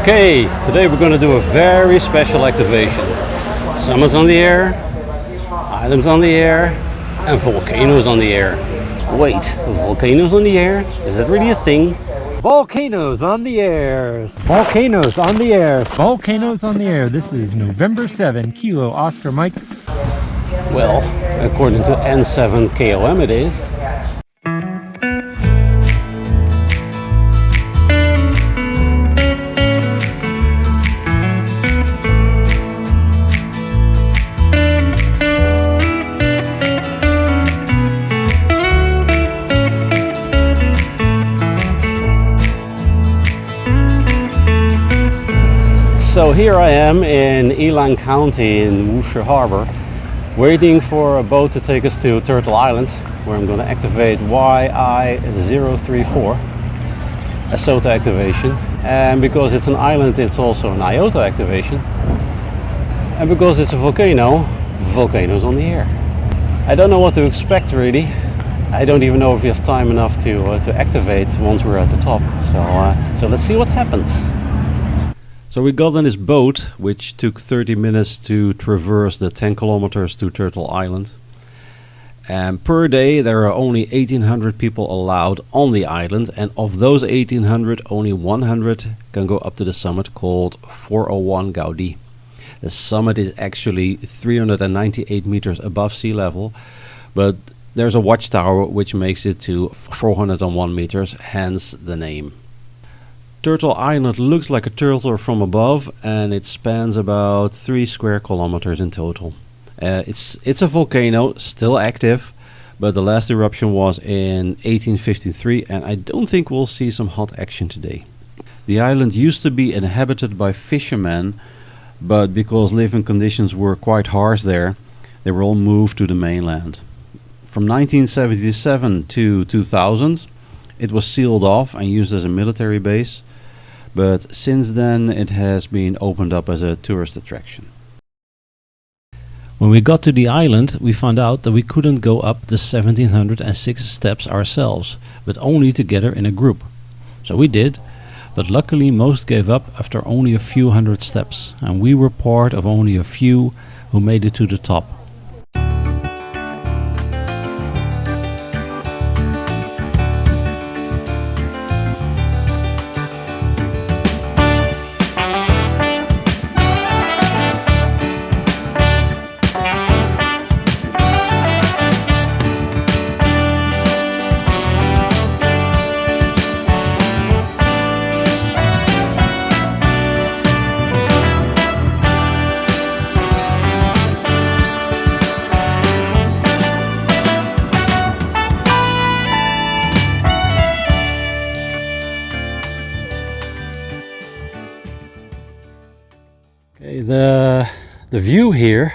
Okay, today we're going to do a very special activation. Summits on the air, islands on the air, and volcanoes on the air. Wait, volcanoes on the air? Is that really a thing? Volcanoes on the air! Volcanoes on the air! Volcanoes on the air! This is November 7, Kilo Oscar Mike. Well, according to N7 KOM it is. So here I am in Yilan County in Worcester Harbor, waiting for a boat to take us to Turtle Island, where I'm going to activate YI034, a SOTA activation. And because it's an island, it's also an IOTA activation. And because it's a volcano, volcanoes on the air. I don't know what to expect really. I don't even know if we have time enough to activate once we're at the top. So let's see what happens. So we got on this boat, which took 30 minutes to traverse the 10 kilometers to Turtle Island. And per day there are only 1,800 people allowed on the island, and of those 1,800, only 100 can go up to the summit called 401 Gaudi. The summit is actually 398 meters above sea level, but there's a watchtower which makes it to 401 meters, hence the name. Turtle Island looks like a turtle from above, and it spans about 3 square kilometers in total. It's a volcano, still active, but the last eruption was in 1853, and I don't think we'll see some hot action today. The island used to be inhabited by fishermen, but because living conditions were quite harsh there, they were all moved to the mainland. From 1977 to 2000, it was sealed off and used as a military base. But since then it has been opened up as a tourist attraction. When we got to the island, we found out that we couldn't go up the 1706 steps ourselves, but only together in a group. So we did, but luckily most gave up after only a few hundred steps, and we were part of only a few who made it to the top. Okay, the view here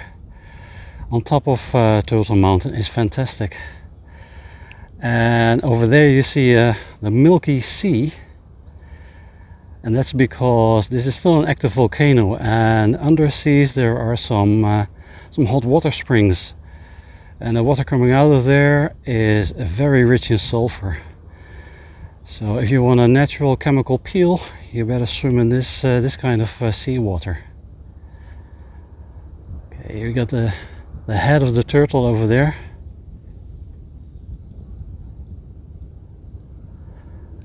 on top of Turtle Mountain is fantastic, and over there you see the Milky Sea, and that's because this is still an active volcano, and underseas there are some hot water springs, and the water coming out of there is very rich in sulfur. So if you want a natural chemical peel, you better swim in this kind of seawater. Okay, you got the head of the turtle over there,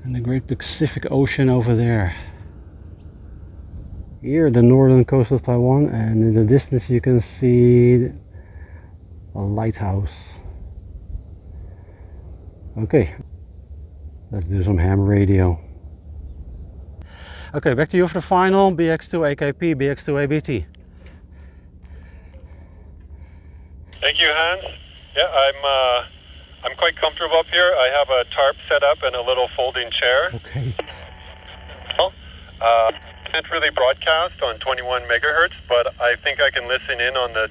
and the great Pacific Ocean over there. Here the northern coast of Taiwan, and in the distance you can see a lighthouse. Okay, let's do some ham radio. Okay, back to you for the final. BX2 AKP, BX2 ABT. Thank you, Hans. Yeah, I'm quite comfortable up here. I have a tarp set up and a little folding chair. Okay. Can't really broadcast on 21 megahertz, but I think I can listen in on the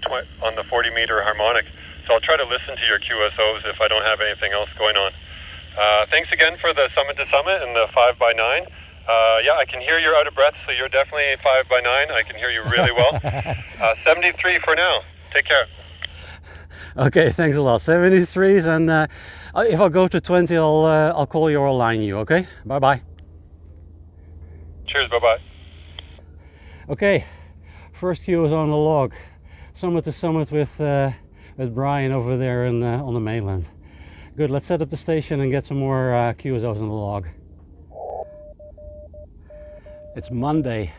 40 meter harmonic. So I'll try to listen to your QSOs if I don't have anything else going on. Thanks again for the summit to summit and the 5x9. Yeah, I can hear you're out of breath, so you're definitely 5x9. I can hear you really well. 73 for now. Take care. Okay, thanks a lot. 73s, and if I go to 20, I'll call you or line you. Okay, bye bye. Cheers, bye bye. Okay, first QSO on the log, summit to summit with Brian over there on the mainland. Good, let's set up the station and get some more QSOs on the log. It's Monday,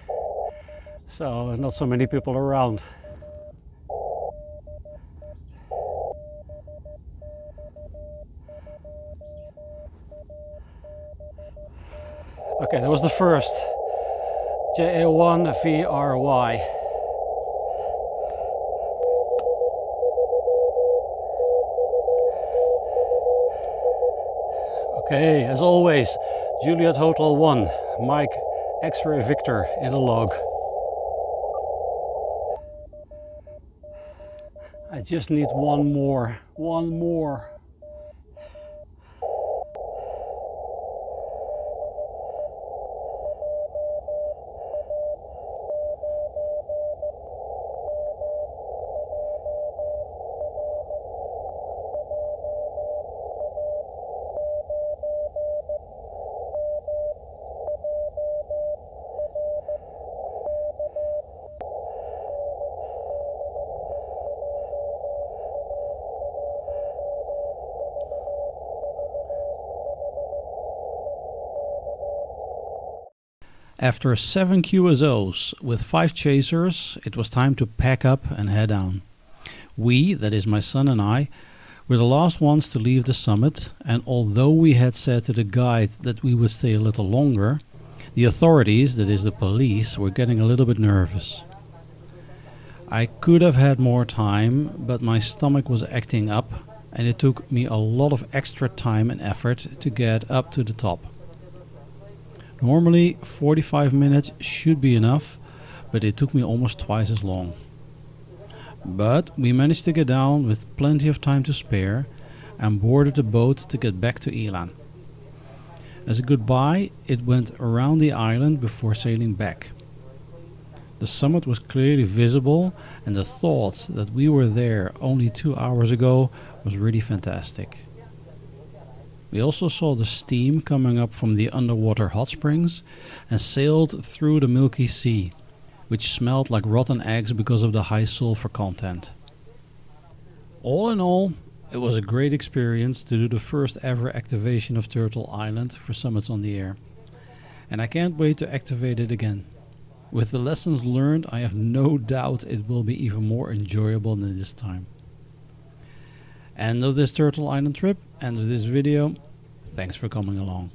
so not so many people around. Okay, that was the first. JA1VRY. Okay, as always, Juliet Hotel 1, Mike X-Ray Victor in the log. I just need one more. After 7 QSOs with 5 chasers, it was time to pack up and head down. We, that is my son and I, were the last ones to leave the summit, and although we had said to the guide that we would stay a little longer, the authorities, that is the police, were getting a little bit nervous. I could have had more time, but my stomach was acting up, and it took me a lot of extra time and effort to get up to the top. Normally 45 minutes should be enough, but it took me almost twice as long. But we managed to get down with plenty of time to spare and boarded the boat to get back to Yilan. As a goodbye, it went around the island before sailing back. The summit was clearly visible, and the thought that we were there only 2 hours ago was really fantastic. We also saw the steam coming up from the underwater hot springs and sailed through the Milky Sea, which smelled like rotten eggs because of the high sulfur content. All in all, it was a great experience to do the first ever activation of Turtle Island for Summits on the Air, and I can't wait to activate it again. With the lessons learned, I have no doubt it will be even more enjoyable than this time. End of this Turtle Island trip, end of this video. Thanks for coming along.